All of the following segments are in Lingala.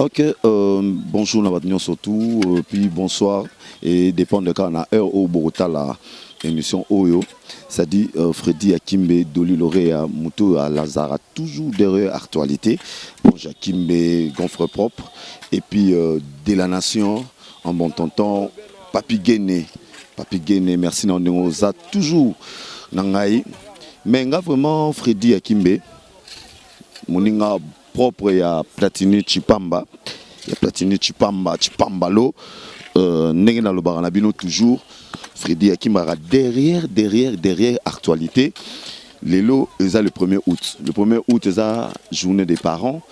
Ok, bonjour Nabadnion surtout, puis bonsoir, et dépend de quand on a heure au Bogota la émission Oyo, ça dit Freddy Akimbe, Doli Lauréat, Moutou à Lazara, toujours derrière actualité, bon Jakimbe, Gonfre propre, et puis de la nation, en bon tonton, Papi Guéné, merci Nandeoza, toujours Nangaï, mais vraiment Freddy Akimbe, Moninga propre ya Platini Chipamba, ya Platini Chipambalo, Nengen na lobara na bino toujours Freddy Akimara derrière actualité. Lelo eza le 1er août. Le 1er août eza journée des parents.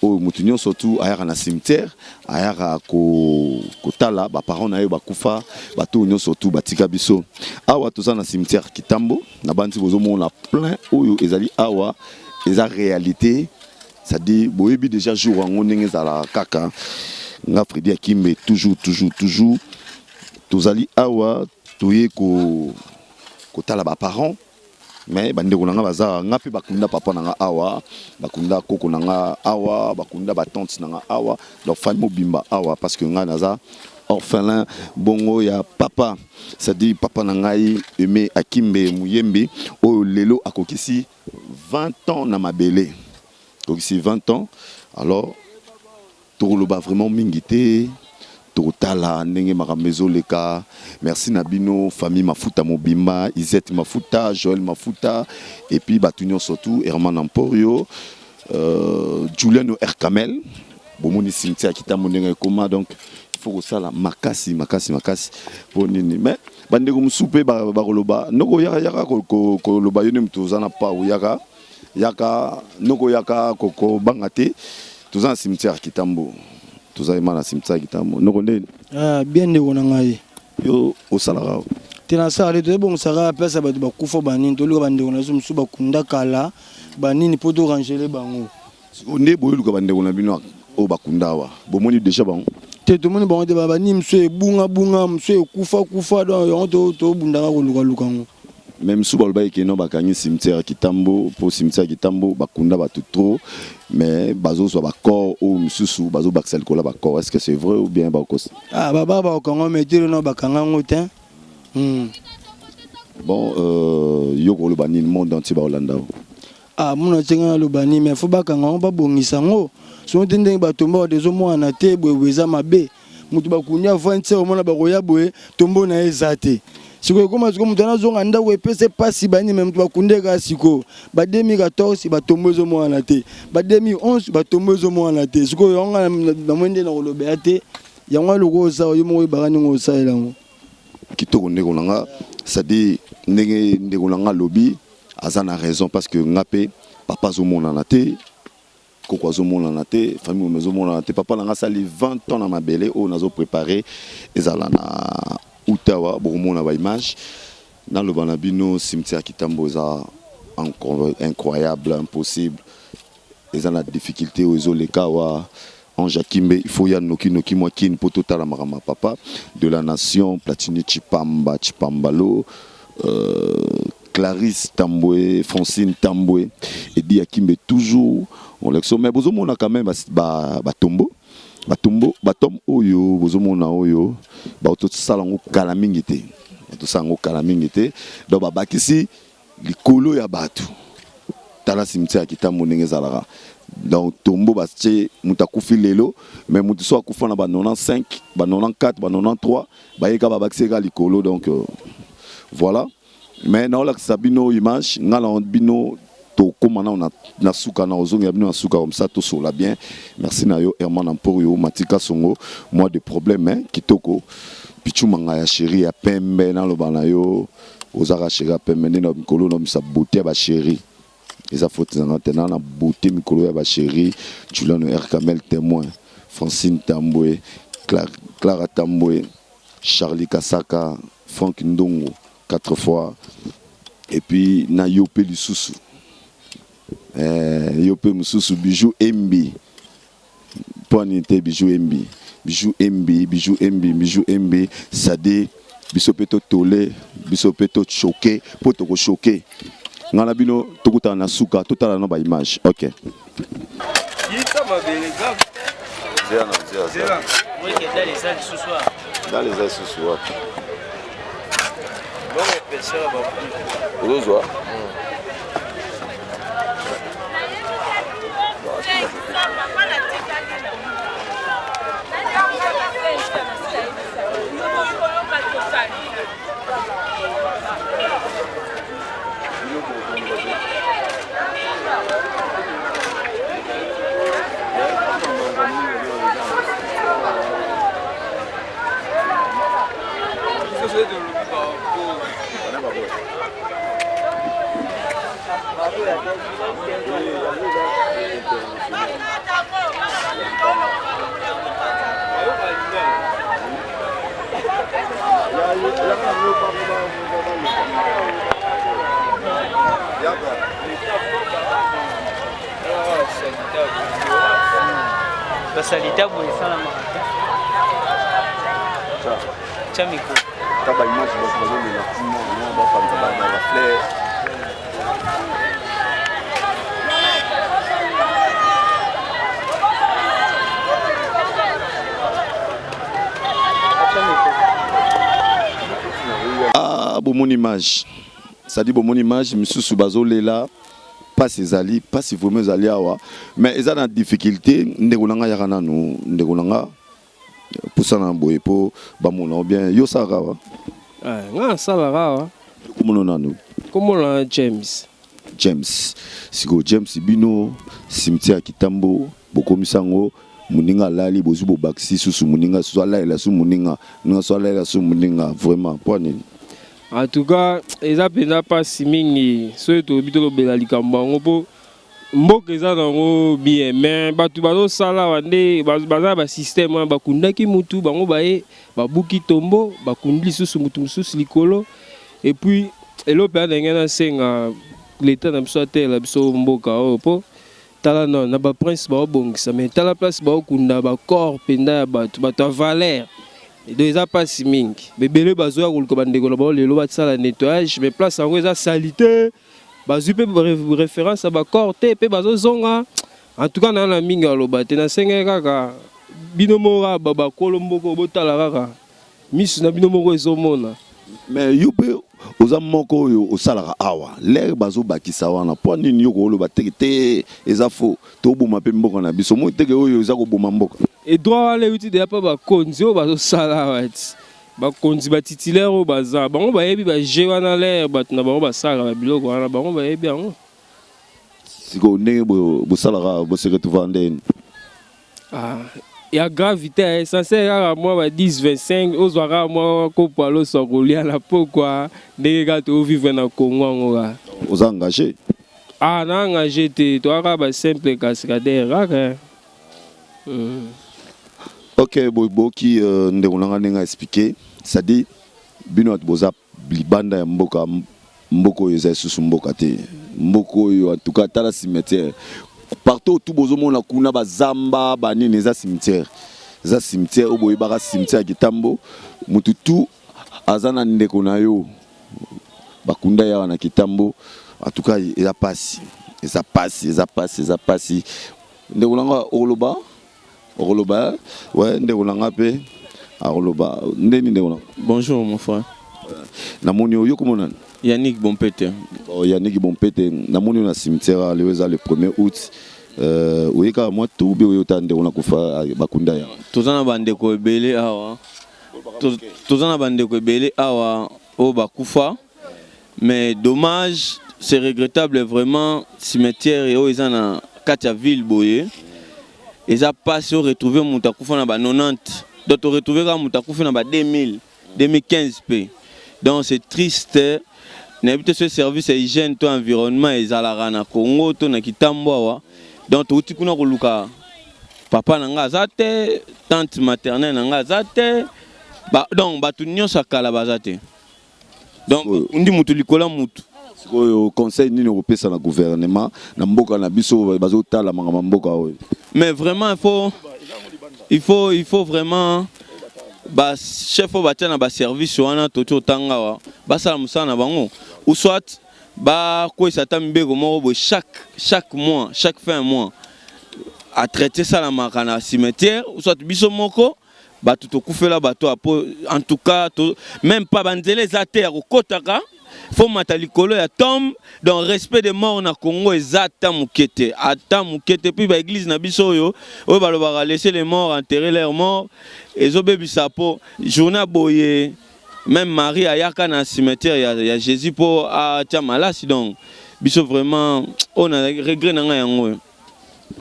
Au Moutinho surtout ayara na cimetière, ayara ko tala ba parents na yo bakufa, bato nyo surtout batika biso. Awa toza na cimetière Kitambo, na bandi bozo mona plein oyo ezali awa eza réalité. Ça dit, boyebi déjà jour en on ezala kaka. Nga Freddy Akimbe toujours. Tozali awa toye ko tala ba parents. Mais bandeko nanga baza nga pe bakunda papa nanga awa, bakunda koko nanga awa, bakunda ba tante nanga awa, donc famille mobimba awa parce que nga naza orphelin bongo ya papa. Ça dit papa nangai Aimé Akimbe Muyembe o lelo akokisi 20 ans na mabele. Donc ici 20 ans, alors Toroloba vraiment mingité, Torotala, Nenge Maramezo Leka, merci Nabino, famille Mafuta Mobimba, Isette Mafuta, Joël Mafuta, et puis Batunio surtout, Herman Emporio, Juliano Erkamel, Bomoni Cimetière Kita Monenga Koma, donc il faut que ça la makasi, pour nini. Mais, Bandego Moussoupe, Baroloba, Noko Yaka, Koloba Yonem Tozana Pa ou Yaka. Yaka noko yaka koko bangate tous un cimetière Kitambo tous un man cimetière Kitambo noko ndeni bien de ngai yo au salara tena sala de bon sara pesa ba kufa banini to luka bande na zo musuba kunda kala banini poto ranger bango onde boyo luka bande na bino o bakunda wa bomoni déjà bango te to moni bango te ba ni mso bunga mso kufa donc to bundaka ko luka ngo. Même si on a un cimetière Kitambo, pour cimetière Kitambo, bakunda batu trop, mais bazo soit bakor ou msusu bazo baksel kola bakor. Est-ce que c'est vrai ou bien bakos? Ah baba ba kongo metire no bakanga ngotin. Bon yoko lo bani monde entier ba Hollanda. Ah mona tsenga lo bani mais faut bakanga ba bongisa ngo. So tende ba tomba dezo mo na te bweza mabe. Mutu bakunya 20 au mona ba roya boye tombo na ezate. Siko koma siko mutana zonga nda wepese pasi bani même bakundeka siko ba 2014 ba tombezo mo na te ba 2011 ba tombezo mo na te siko yonga na mwende na kolobe ate yangwa loko sa yo mo bagani ngo sa elango kitoko ndeko nanga ça dit ndeko nanga lobi azana raison parce que ngape papa zo mo na te koko zo mo na te famille mo zo mo na te papa nanga sali 20 ans na mabele o nazo préparer ezala na Outawa, bon na ba image dans le Banabino cimetière Kitambo encore incroyable, impossible. Ils ont la difficulté aux Olekawa en Jakimbe, il faut y aller noki moi qui ne peut totalement marama papa de la nation Platini Chipambalo, Clarisse Tamboué, Francine Tamboué et dit Akimbe toujours on l'exo mais bozo mona quand même ba tombo batom oyo bozomona oyo bato salango kala mingi te bato sango kala mingi te donc babakisi likolo ya bato tala cimetière Kitambo ndenge ezalaka donc tombo batie muta kufi lelo mais mutu so akufa na ba 95 ba 94 ba 93 bayeka babakisi ka likolo donc voilà mais na ola sabino image ngala bino to comment on a souka na ozongi abino na souka comme ça tout sur la bien merci na yo Herman Emporio Matika Songo moi des problèmes hein kitoko pichu manga ya chéri ya pembe na lobana yo ozaka chéri ya pembe na mikolo na misa beauté ba chéri eza faute na tena na beauté mikolo ya ba chéri Juliano Erkamel témoin Francine Tamboué Clara Tamboué Charlie Kasaka Franck Ndongo 4 fois et puis na Yope Lisusu Yope Mususu bijou MB Poinité bijou MB ça dit bisopeto tolé bisopeto choqué poto ko choqué ngana bino tokuta na suka totala na ba image OK Oui, dans les salles ce soir. Dans les ailes ce soir. Bon, épaisseur, bon. Vous voyez? Basalita boye sana maka. Cha miko. Kaba image bazo na timo na ba panza ba na fleur. Ah, bon image. Ça dit bon image, monsieur Subazolela. Pas ses alliés, pas si vous me allez avoir. Mais ils ont des difficultés. Ndegolanga yakana nous, ndegolanga. Pour ça na boye pour bamona bien. Yo sarawa. Ah, nga sarawa. Comment on a nous? Comment on a James? James. Siko James Bino, cimetière Kitambo, Bokomisango, Muninga Lali, Bozubo Baxi, sous Muninga, soit là et la sous Muninga, non soit là et la sous Muninga, vraiment, point. En tout cas, ils n'ont pas si mingi, ceux qui ont été au Likambango pour mboka eza nango bien, mais batu bazo sala wande baza ba système bakundaki mutu bango baye babuki tombo bakundi lisusu mutu mususu likolo et puis elope ndenge na senga l'état na biso atela biso mboka oyo po tala non na ba prince ba bongisa mais tala place ba kunda ba corps penda ya batu a valeur et donc eza pas si mingi bebele bazo ya koluka bandeko na ba lelo batsala nettoyage mais place yango eza salité bazu pe référence à ba corps te pe bazo zonga en tout cas na mingi aloba te na senga kaka binomora baba kolomboko botala kaka misu na binomoko ezomona. Mais yo pe oza moko yo osalaka awa l'air bazo bakisa wana po nini yo koloba te eza faux to boma pe mboka na biso mo teke oyo eza ko boma mboka et droit wala uti de pa ba konzi o bazo sala wati ba konzi ba titulaire o baza bango ba yebi ba je wana l'air bat na bango ba sala ba biloko wana bango ba yebi yango siko ndenge bo salaka bo se retrouver ndeni ah ya gravité censé à moi ba 10 25 ozwaka moi ko palo so kolia la pourquoi ndenge ka to vivre na Congo ngoa oza engagé ah na engagé te to aka ba simple cascadeur aka ok boki ndeko nanga nenga expliquer ça dit bino at boza libanda ya mboka mboko yo za susu mboka te mboko yo en tout cas tala cimetière partout tout bozomona kuna bazamba banini eza cimetière oboye baka cimetière Kitambo mutu tout azana ndeko na yo bakunda ya na Kitambo en tout cas eza pasi ndeko nanga oloba ouais ndeko nanga pe oloba ndeni ndeko nanga. Bonjour mon frère. Namoni yo komona Yannick Bompete. Yannick Bompete namoni na cimetière le 1er août oyeka moi tout be oyotande on a kufa bakunda ya tozana bandeko ebele awa o bakufa mais dommage c'est regrettable vraiment cimetière et ezana katia ville boye eza passé au retrouver mutakufa na ba 90 donc retrouver ka mutakufa na ba 2015 p donc c'est triste. N'habite ce service hygiène to environnement ezalaka na Congo to na Kitambo awa donc touti kuna koluka papa nanga azate tante maternelle nanga azate ba donc batu nyonso kala bazate donc undi mutu likola mutu sikoyo conseil nini opesa na gouvernement na mboka na biso bazotala mangama mboka oyo mais vraiment il faut vraiment ba chef au batia na ba service wana toto tanga wa basala musana na bango ou soit ba ko isata mbego moko bo chaque mois chaque fin mois à traiter ça dans le cimetière, soit biso moko, bato to kufela bato en tout cas même pas banzele za terre au kotaka, faut matali kolo ya tombe dans respect des morts na Congo ezata mukete, ata mukete puis ba église na biso yo, o ba lo laisser les morts enterrer leurs morts, ezo bebisa po journée boye même Marie ayaka na cimetière ya Jésus pour a tia malasi donc biso vraiment on a regret na yango.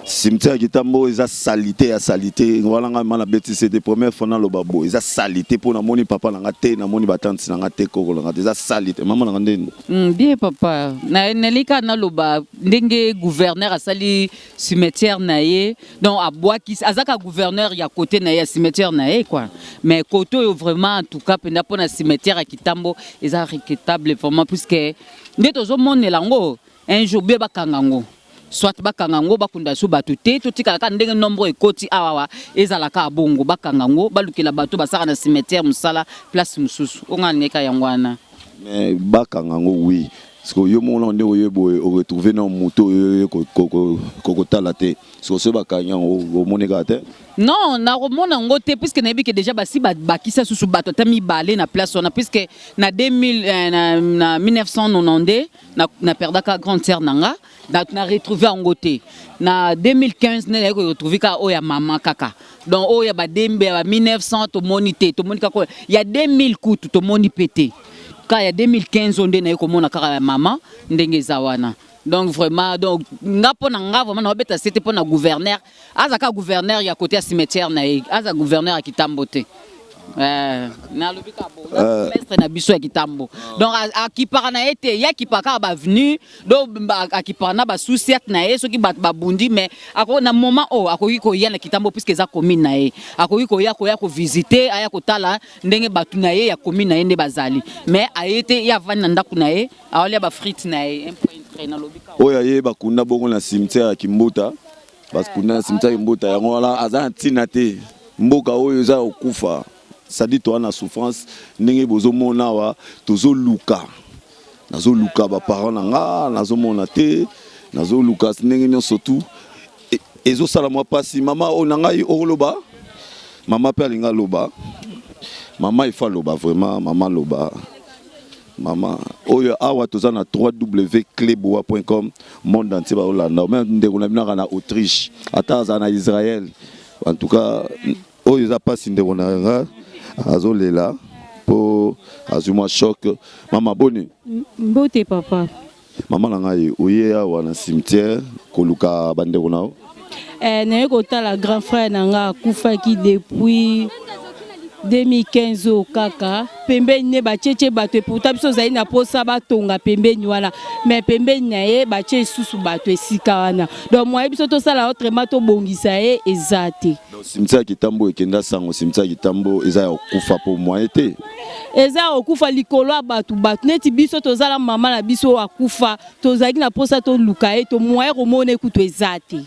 Cimetière Kitambo, ils ont salité à salité. Voilà, on a bêtise, c'est des premières fois dans le babo. Ils ont salité pour na moni papa na té, na moni batante na té koko na ils ont salité. Maman na ngende. Bien papa. Na nelika na loba ndenge gouverneur a sali cimetière naé. Donc à bois qui azaka gouverneur ya côté naé cimetière naé quoi. Mais côté vraiment en tout cas penda pour na cimetière à Kitambo, ils ont regrettable vraiment puisque ndeto zo mone lango un jour be bakangango. Soit bakangango bakunda so bato te totika ka ndenge nombre ekoti awawa ezalaka bongo bakangango balukela bato basaka na cimetière musala place mususu onganeka yangwana mais bakangango oui parce que yo mona nde oyebo o retrouver na moto kokotala te so se bakangango o moneka te non na romona ngote puisque na yebi que déjà basi bakisa susu bato tami balé na place on a puisque na 1992 na perdaka grande sœur nanga na retrouvé en côté na 2015 na retrouvé ka oya maman kaka donc oya ba dembe ba 1900 to monité to monika ko ya 2000 kutu to moni pété ka ya 2015 onde na ko mona kaka maman ndenge zawana donc vraiment donc ngapo na nga vraiment na beta c'était pour na gouverneur azaka gouverneur ya côté cimetière na aza gouverneur à Kitambo te na lobika bo mestre na biso ya Kitambo donc akipara na été ya kipaka ba venu donc akipara na ba souciat na ye soki ba bundi mais ako na moment akoki ko ya na Kitambo puisque za commune na ye akoki ko ya ko visiter aya ko tala ndenge batu na ye ya commune na ye nde bazali mais a été ya vana ndaku na ye awali ba frites na ye na lobika oya ye bakunda bongo na cimetière ya Kimbuta parce que na cimetière ya Kimbuta yango wala aza ntina te mboka oyo za okufa ça dit toi na souffrance ndenge bozo mona wa tozo luka nazo luka ba parents nanga nazo mona te nazo luka ndenge nyonso tout ezo sala moi pasi mama onanga yi oloba mama pe alinga loba mama il faut loba vraiment mama loba mama oyo awa toza na www.cleboa.com monde entier ba Hollande même ndeko na bina na Autriche ata za na Israël en tout cas oyo za pasi ndeko na azolela po azuma choc mama boni mbote papa mama na ngai oye awa na cimetière koluka bandeko nao na yeko tala grand frère nanga kufaki depuis 2015 au kaka pembeni ne bacheche bato pourtant biso zali na posa batonga pembeni wana mais pembeni na ye bache susu bato esika wana donc moi biso to sala autrement to bongisa ye ezate donc cimetière Kitambo ekenda sango cimetière Kitambo eza ya kufa po moi te eza okufa likolo bato neti biso to zala mama na biso akufa to zali na posa to luka ye to moi romone kuto ezate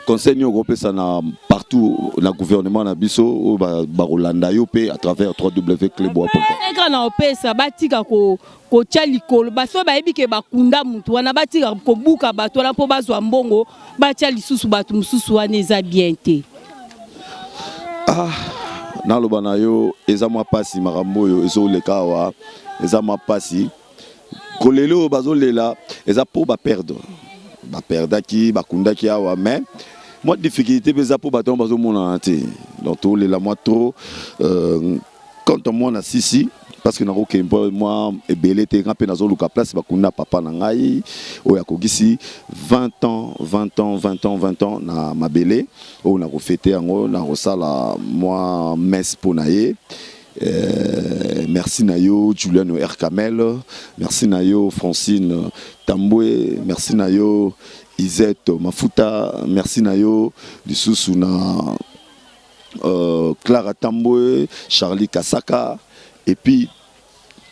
conseil européen ça na partout na gouvernement na biso ba Rolanda yo pe à travers www.cleboa.com eka na opesa batika ko tia likolo baso bayebi ke bakunda mutu wana batika ko buka bato wana po bazwa mbongo batia lisusu bato mususu wana eza bien te na loba na yo eza mwa pasi makambo yo ezo leka wa eza mwa pasi kolelo bazolela eza po ba perdre qui bakunda qui awa mais moi difficulté pesa pour baton bazo mona te donc tout les la moi trop quand moi na sisi parce que na ko kempo moi ebele te quand pe nazo luka place bakunda papa na ngai o ya kogisi 20 ans na mabele o na ko fêter yango na ko sala moi messe pour naye merci Nayo, Juliano R. Kamel, merci Nayo, Francine Tamboué, merci Nayo, Isette Mafuta, merci Nayo, Lisusu na Clara Tamboué, Charlie Kasaka, et puis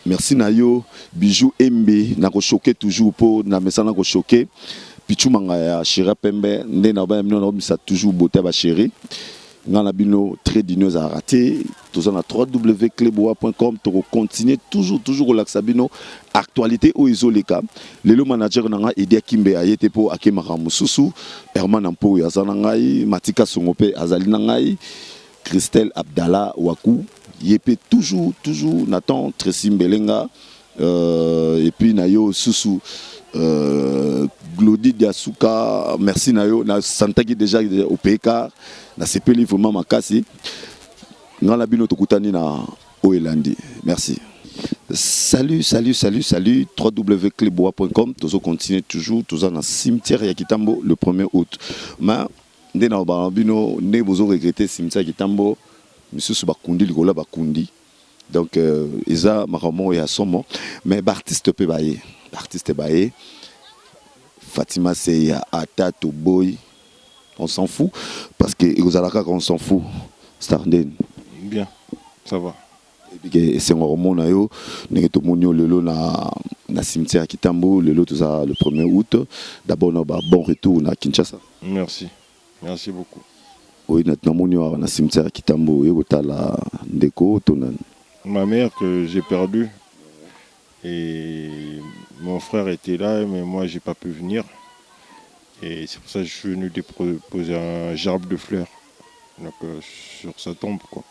merci Nayo, Bijou Mb, na ko choqué toujours pour na mesa na ko choqué, Pichu Mangaya, Chéri Pembe, Ndé na ba mino na bisa toujours beauté ba chéri. Nganabino très dineuse à rater. Tout ça na www.cleboa.com. Tu continuer toujours relax Sabino. Actualité au isoleka. Le manager nanga Edia Kimbe ayete po akemara mususu. Herman Ampo yazanangai. Matika Songope azali nangai. Christelle Abdallah Waku. Yepe toujours Nathan Tressim Belenga. Et puis Nayo Susu. Glody Diasuka, merci Nayo, na santaki déjà au PK, na sepeli vraiment makasi. Ngala bino tokutani na Oelandi. Merci. Salut, www.cleboa.com. Tozo continue toujours, tozo na cimetière ya Kitambo le 1er août. Ma ndena ba bino ne bozo regretter cimetière Kitambo, monsieur Subakundi ligola bakundi. Donc eza makambo ya somo, mais artiste pe baye. Artiste baye. Fatima Seya, Atato Boy, on s'en fout parce que Ozalaka on s'en fout. Starden. Bien, ça va. Et c'est un roman nayo, n'egeto lelo na cimetière Kitambo, lelo tout ça le 1er août. D'abord on a bon retour na Kinshasa. Merci beaucoup. Oui, na monio na cimetière Kitambo, yota la ndeko tonan. Ma mère que j'ai perdue. Et mon frère était là, mais moi j'ai pas pu venir. Et c'est pour ça que je suis venu déposer un gerbe de fleurs donc, sur sa tombe, quoi.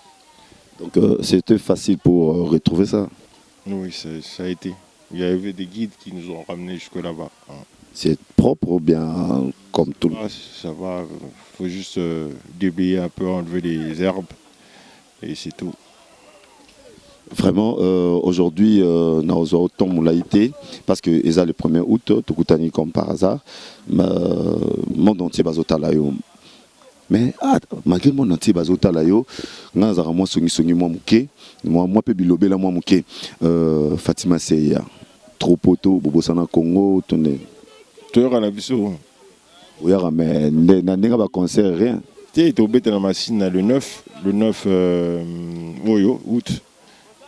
Donc c'était facile pour retrouver ça? Oui, ça a été. Il y avait des guides qui nous ont ramenés jusque là-bas. C'est propre ou bien comme tout? Ça va, il faut juste déblayer un peu, enlever les herbes et c'est tout. Vraiment, aujourd'hui, nous avons autant moulaïté parce que c'est le 1er août, Tokutani comme par hasard, monde entier bazotalayo. Mais malgré le monde entier bazotalayo, nous avons moi songi moi mouké, moi pe bilobé la moi mouké. Fatima Seya, trop poto, bobo sana Congo, tonne. Tu es à la biso. Oui, mais n'a pas concert rien. Tu es tombé dans la machine le 9 août.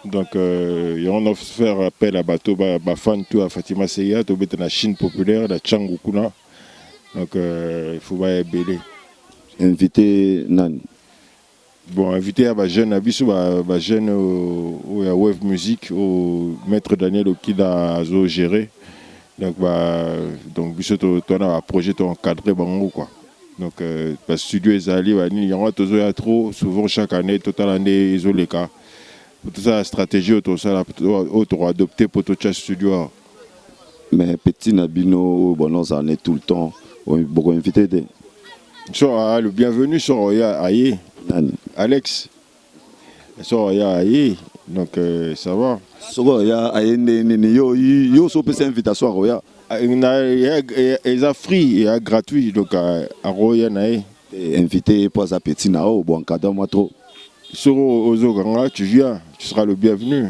Donc, on a fait appel à bateau, à fan tout à Fatima Seya, tu es dans la Chine populaire, la Tchangukuna. Donc, il faut pas belé. Invité Nan. Bon, invité à jeune Abisso, jeune au Wave Music, au maître Daniel Okida Azo géré. Donc, Bisso, tu as un projet encadré, quoi. Donc, le studio est allé, il y a trop, souvent chaque année, toute l'année, ils ont les cas. Tout ça, la stratégie, autour ça, autour adopté pour tout le studio. Mais petit Nabino, bon, on en est tout le temps. Beaucoup invité. Le bienvenu sur Oya Aye. Alex. Sur Oya Aye. Donc, ça va. Sur Oya Aye, yo, so peut invitation à Roya. Il y a free, il y a gratuit. Donc, à Roya Aye. Invité pour ça, petit Nao, bon, cadeau, moi trop. Sur Ozoganga, tu viens, tu seras le bienvenu.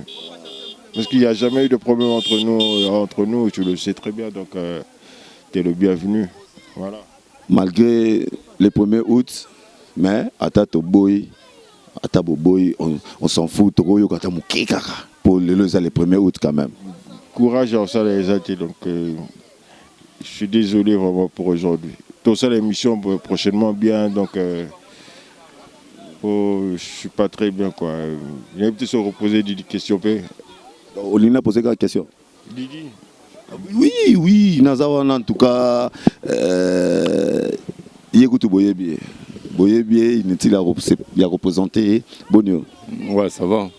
Parce qu'il n'y a jamais eu de problème entre nous, tu le sais très bien, donc tu es le bienvenu. Voilà. Malgré le 1er août, mais à Tatoboy, on s'en fout, pour le 1er août quand même. Courage à ça les athées, donc je suis désolé vraiment pour aujourd'hui. Tout ça l'émission prochainement bien, donc je suis pas très bien quoi. Il a peut-être se reposer des questions. Olina a posé quelle question? Didi. Oui, Nazawana en tout cas, Yegutu Boyebi, il a représenté Bonio. Ouais, ça va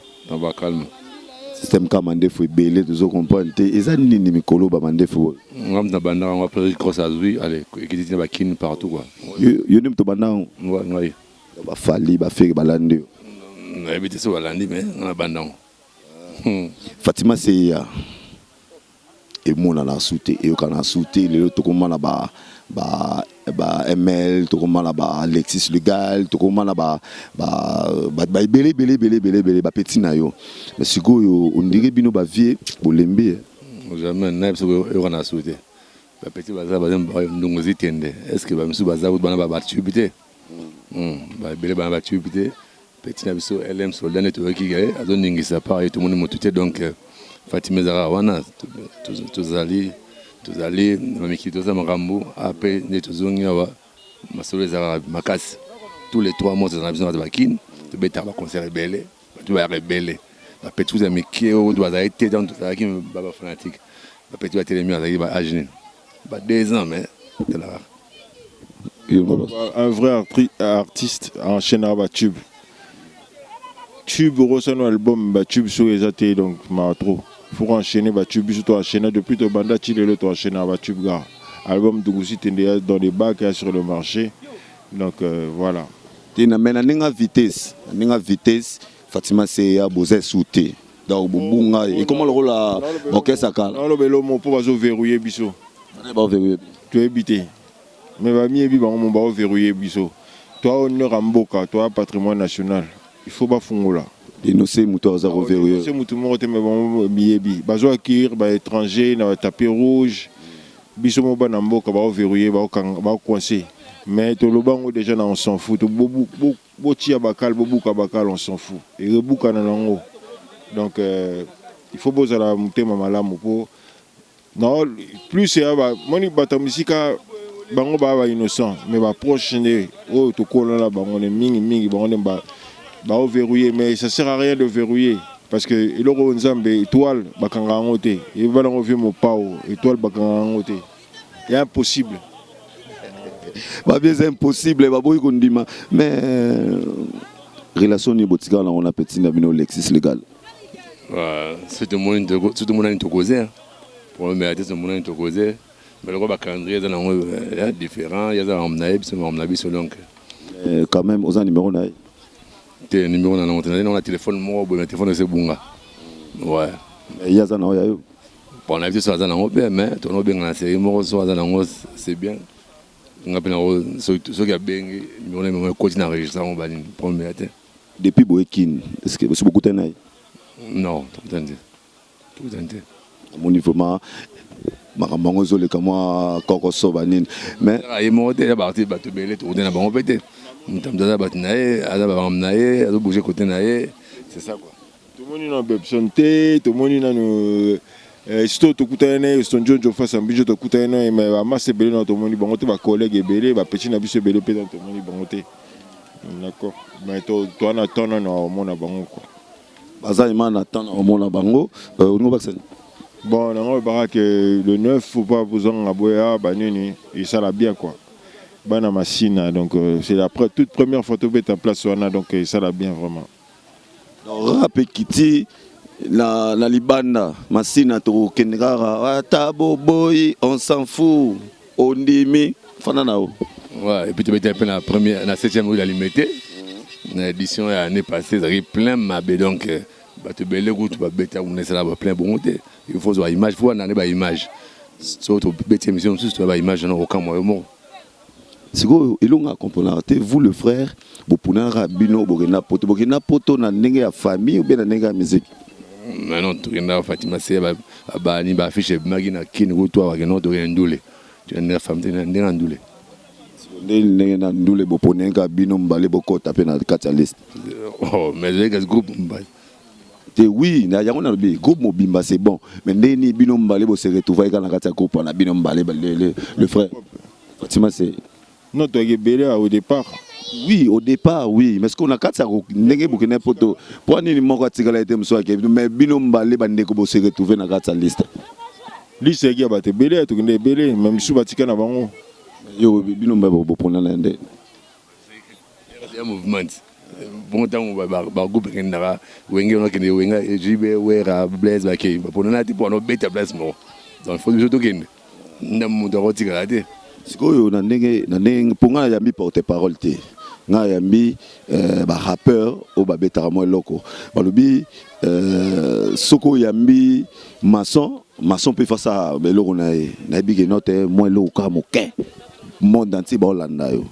calme. Système Kamande faut belé de zo comprendre. Eza nini mikolo ba mande faut. On a banda on va faire cross azui, allez, qui dit ba kin partout quoi. Yo nem to banda. Ouais. Ba fali ba faire balande. On a habité sur balande mais on a banda. Fatima Seya. Et mon a sauté et on a sauté les autres comment là ba ML to comment là ba Alexis Legal to comment là ba belé ba petit na yo mais si go on dirait bino ba vie bolembe jamais naïf on a sauté ba petit baza ba ndongozi tende est-ce que ba misu baza bana ba tubité ba belé ba tubité petit na biso LM soldat to ki gare azo ningisa pa et tout le monde motuté donc Fatima Zara wana tuzali mamiki toza makambo ape ne tozongi awa masolo ezaka makasi tous les 3 mois, c'est dans la vision de la Bakine. Tu peux être concert rebelle, tu vas rebeller. Tu peux tous les mecs qui doivent être dans la qui est fanatique. Tu peux être les mieux à Agine. 2 ans, mais c'est là. Un vrai artiste enchaîne à tube. Tube reçoit un album, tube sur les athées, donc trop. Il faut enchaîner, tube sur toi enchaîner depuis ton banda, tu le toi enchaîner à tube gars. Album de Goussi dans les bacs sur le marché. Donc voilà. Tu as une vitesse, Fatima c'est à Bozé Souté. Donc Bunga et comment le rôle à orchestre à non le bélo mon pour verrouiller biso. Tu es habité. Mais va mieux vivre mon bas verrouiller biso. Toi honneur à Mboka, toi patrimoine national. Il faut pas fondre là. Et nous c'est mouton à verrouiller. C'est mouton moi te mais bon biebi. Bazo acquérir ba étranger na tapis rouge. Biso mo ba na Mboka ba verrouiller ba coincé. Mais tout le banc déjà on s'en fout. Boti abakal bobuka bakal on s'en fout. Et rebuka na lango. Donc il faut poser la montée malamu pour non plus c'est moni bata musika bango ba innocent mais ba prochaine oh to kola bango ne mingi bango ba verrouiller mais ça sert à rien de verrouiller parce que il aura nzambe étoile bakanga ngote et va dans vieux mo pao étoile bakanga ngote c'est impossible. Bah bien c'est impossible bah boy kondima mais relation ni botika on a petit na bino Lexis légal. C'est tout le monde a une causé. Pour le mériter, c'est le monde a une causé. Mais le roi calendrier est différent. Il y a des amnaïs, c'est amnaïs sur l'oncle. Quand même, aux numéros là. Tes numéros là, on a téléphone moi, mais téléphone c'est bunga. Ouais. Il y a ça non, il y a eu. Bon, on a vu ça dans le mais ton bien la série, moi sur dans le c'est bien. On appelle ceux qui a bien, on est continué à enregistrer en bas pour le mériter. Depuis Boekin, est-ce que c'est beaucoup de temps? Non, tout entier. Mon niveau, Maramangozo, les Kamoa, Kokoso, Banin. Mais. Il m'a dit, il a parti, il a belé, tout le monde a pété. Il a batnaé, il a bamnaé, il a bougé côté naé. C'est ça quoi. Tout le monde a bébsonté, tout le monde a nous. Si tu as son Jojo face à un budget, tu as mais à masse belé dans ton monde, bon, tu vas collègue et belé, va petit n'a plus belé dans ton monde, bon, d'accord. Mais toi, on attend, on a mon abonnement quoi. Bazaïman attend au monde à Bango, au niveau vaccin. Bon, on a que le 9, il ne faut pas vous en aboyer, et ça l'a bien quoi. Bana Massina, donc c'est la toute première photo qui est en place, donc ça l'a bien vraiment. Rap Kiti, la Libanda, Massina, to Kenrara, Tabo Boy, on s'en fout, on dit, Fananao. Ouais, et puis tu as la première, la 7e rue de la Limité. L'édition l'année passée, ça a plein de donc tu belle route, tu vas bêter, on est là, plein de bonté. Il faut voir l'image, il faut avoir une image. Surtout, bêter émission, tu vas image, non, aucun moyen. C'est quoi, il a compris, vous le frère, vous pouvez rabino, Burkina Poto, na nengue à famille ou bien na nengue à musique. Mais non, tu as Fatima, c'est Bani, Bafiche, Magina, Kin, ou toi, tu as un doulé. Tu as une femme, tu as un doulé. Nous les boponés bino mbale boko tapé na quatre liste. Oh mais les groupe oui, na yango na bi groupe mobimba c'est bon. Mais ndeni bino mbale bo se retrouver dans la quatre groupe na bino mbale le frère. Fatima c'est non tu as belé au départ. Oui, au départ oui, mais ce qu'on a quatre ndenge Burkina Poto. Pour nini moko tigala été mso ke mais bino mbale bande ko bo se retrouver na quatre liste. Liste qui a baté belé to ndé belé même sous batika na bango. Yo bino mbaba bopona na ndé. C'est un mouvement. Bon temps ba groupe kendara wenge on kende wenga jibe wera blaze ba ke pour na tipo no beta place mo. Donc faut toujours kende. Ndam mo do tigala te. Sikoyo na ndenge ponga ya mi porte parole te. Nga ya mi ba rappeur o ba beta mo loko. Balobi soko ya mi maçon peut faire ça mais loko na bige note moi loko moke. Monde entier ba Hollanda yo.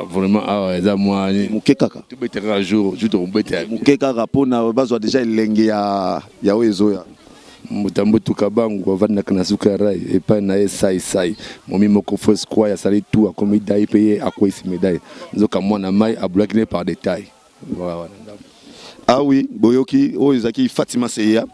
Vraiment ah ça moi moke kaka. Tu beta un jour tu te beta. Moke kaka pona bazwa déjà elenge ya wezo ya. Mutambo tukabangu vana kana sukara et pas na sai momi moko fausse quoi ya sali tout a comme dai payer à quoi ici médaille zoka mwana mai a bloqué par détail voilà. Ah oui boyoki o ezaki Fatima Seya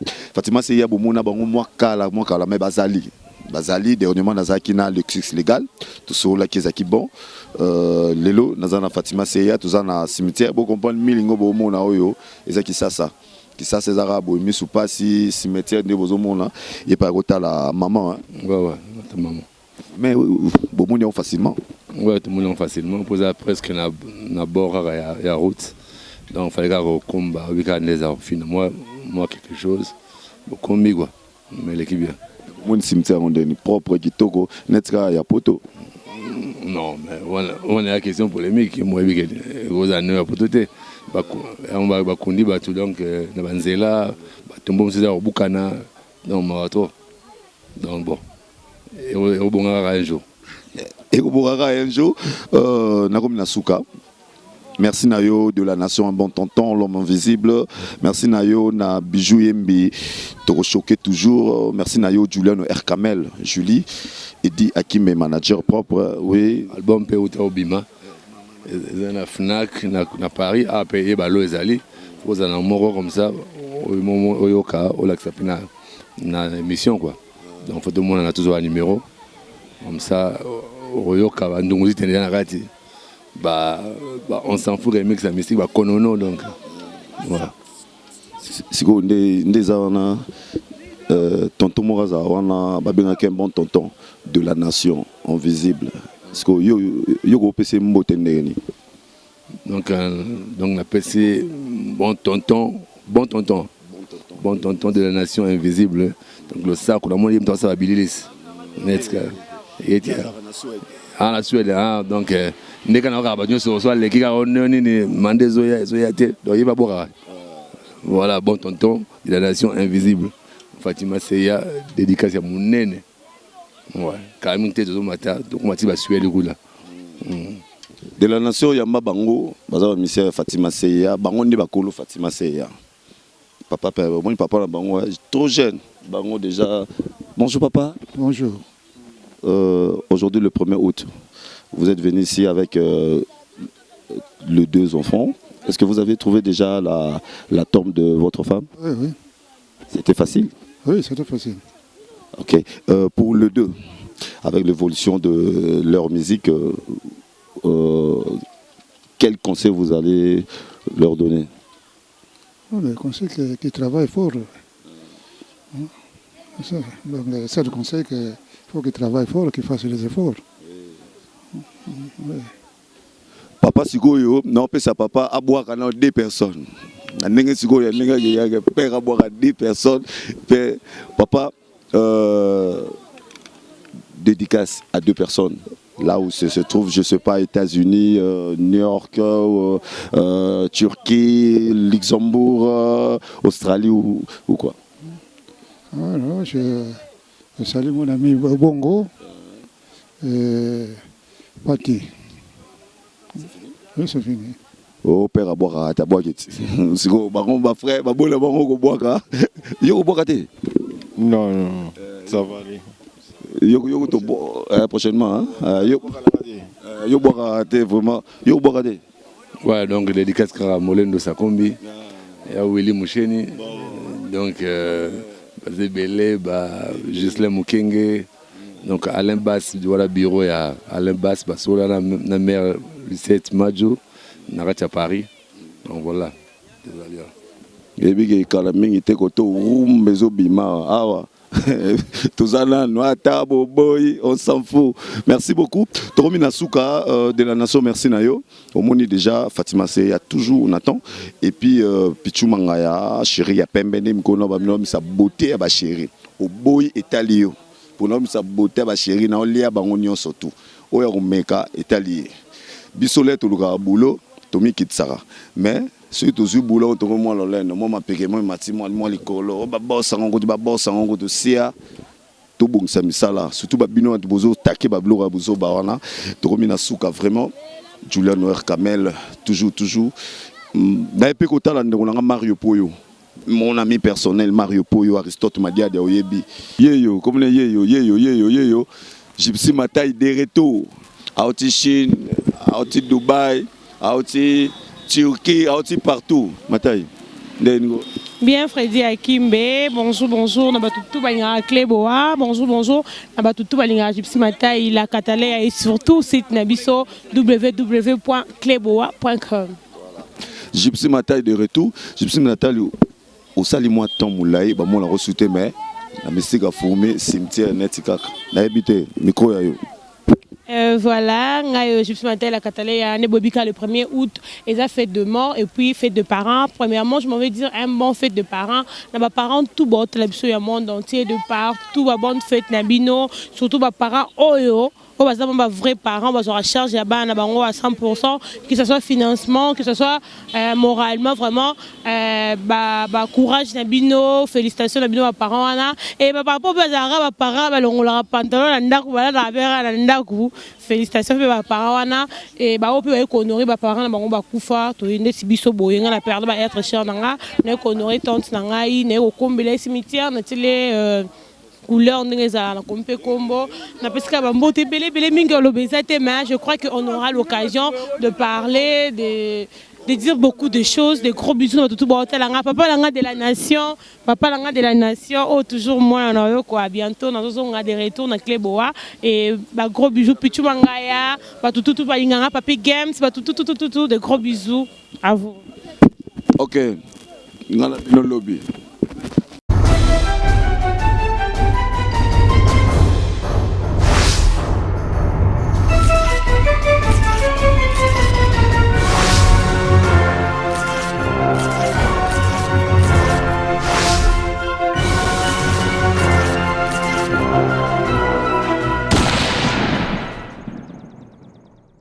bomona bango moi kala mais bazali bazali dernièrement nazaki na Lexus légal tout cela qui est bon lelo nazana Fatima Seya tout ça na cimetière bo comprendre milingo bo mona oyo ezaki sasa kisasa ezaka bo misu pasi cimetière de bozo mona et pas kota la maman ouais maman mais bo mona facilement ouais tout le monde facilement poser presque na bord ya route donc fallait que combat week-end les a finalement moi quelque chose combi quoi mais l'équipe bien mon cimetière on est propre kitoko netka ya poto non mais on a la question polémique moi bi que aux années ya poto te on va kundi batu donc na banzela batombo mseza obukana donc marato donc bon et au bon un jour nakomi na suka. Merci Nayo de la nation un bon tonton, l'homme invisible. Merci Nayo na Bijou Yembi, te choqué toujours. Merci Nayo Juliano Erkamel, Julie, Eddie Hakim, manager propre. Oui. Album Péouta Obima. Na Fnac, na Paris, a payé Balo Ezali. Vous en avez mort comme ça, au Yoka, au lac Sapina, na émission quoi. Donc tout le monde a toujours un numéro. Comme ça, au Yoka, on dit qu'il y a un rati. On s'en fout des mecs sa mystique bah konono donc voilà si go ndeza wana tonton Moraza wana babenga un bon tonton de la nation invisible parce que yo go pc mbote ndeni donc la PC bon tonton de la nation invisible donc le sac on a mon yem ça bililis netka et ah la Suède donc ndeka na ka ba nyoso so le kika ononi ni mandezo ya te donc il va boire voilà bon tonton de la nation invisible Fatima Seya dédicace à mon nene ouais quand même te zo mata donc mati ba Suède là de la nation yamba bango baza monsieur Fatima Seya bango ndi bakolo Fatima Seya papa mon papa na bango trop jeune bango déjà bonjour papa bonjour aujourd'hui le 1er août vous êtes venu ici avec les 2 enfants. Est-ce que vous avez trouvé déjà la tombe de votre femme? Oui. C'était facile? Oui, c'était facile. Ok. Pour le 2, avec l'évolution de leur musique, quel conseil vous allez leur donner? Le conseil qu'ils travaillent fort. C'est le conseil qu'il faut qu'ils travaillent fort, qu'ils fassent les efforts. Ouais. Papa Sigoyo, non, sa papa a boire 2 personnes. N'engue Sigoyo, n'engue père a boire 2 personnes. Papa dédicace à 2 personnes. Là où se trouve, je ne sais pas, États-Unis, New York, Turquie, Luxembourg, Australie ou quoi. Alors, je salue mon ami Bongo et Pati. Oui, c'est fini. Oh, père, à boire, à boire. Si vous avez frère, vous avez boire. Vous boire. Non, ça va aller. Prochainement, vous boire vraiment. Vous boire. Ouais, donc dédicace à Molendo Sakombi, et à Willy Moucheni, donc Belé, Gislain Mukenge. Donc Alain Bass, voilà bureau ya Alain Bass, basola na mère Lucette Majo, narati à Paris. Donc voilà. Et puis quand même il était côté mezo bima awa. Tous noa tabo boy, on s'en fout. Merci beaucoup. Toromina Souka de la nation, merci Nayo. Au monde déjà Fatima Seya toujours on attend et puis Pichou Mangaya, chéri ya pembene mkono ba mino sa beauté ya ba chéri. Au boy italio. Pour nous, sa beauté, ma chérie, na olia bangonio surtout. Oya rumeka Italie. Bisolé tout le boulot, Tomi Kitsara. Mais si tu as boulot, tu as moi l'olène, moi ma pégué, moi mati, moi les colos, ba boss en gros, ba boss en gros de sia. Tout bon ça misala. Surtout ba bino de bozo, taqué ba blora bozo barana. Toromina Souka vraiment. Julian Noër Kamel, toujours. Na épée kota la ndonga Mario Poyo. Mon ami personnel Mario Poyo, Aristote Madia de Oyebi. Yeyo, comme les yeyo. Gypsy Mataï Dereto. Aouti Chine, Aouti Dubaï, Aouti Turquie, Aouti partout. Mataï. Bien Freddy Akimbe, bonjour, bonjour, Nabatutu Balinga Cléboa, bonjour, bonjour, Nabatutu Balinga Gypsy Matai, la Catalé et surtout site Nabiso www.cléboa.com. Gypsy Matai de retour, Gypsy Matai au Salimois Tomoulaï, bah moi la ressoute mais la mystique a formé cimetière netikak, la habité micro yayo. Voilà, Gypsy Matai la Catalé à Nebobika le 1er août, et ça fête de mort et puis fête de parents. Premièrement, je m'en vais dire un bon fête de parents. Nos parents tout bon, télévision le monde entier de part, tout va bonne fête Nabino, surtout mes parents oyo. On va avoir des vrais parents, on va avoir charge à 100%, que ce soit financement, que ce soit moralement, vraiment, courage Nabino, félicitations Nabino à parents. Et par rapport à parents, on leur pantalon, félicitations à parents. Et on peut honorer les parents, on va koufa, on sibiso boyenga la perdre être cher nanga, on honorer tante nanga, on combler cimetière, couleur na kompe kombo na pesika bambote belé mingi olobezate, mais je crois qu'on aura l'occasion de parler de dire beaucoup de choses, des gros bisous à tout langa papa langa de la nation, oh toujours moi on a quoi bientôt on a des retours na Cléboa et gros bisous pichu mangaya tout balinganga papi games tout de gros bisous à vous. OK, ngala no lobby.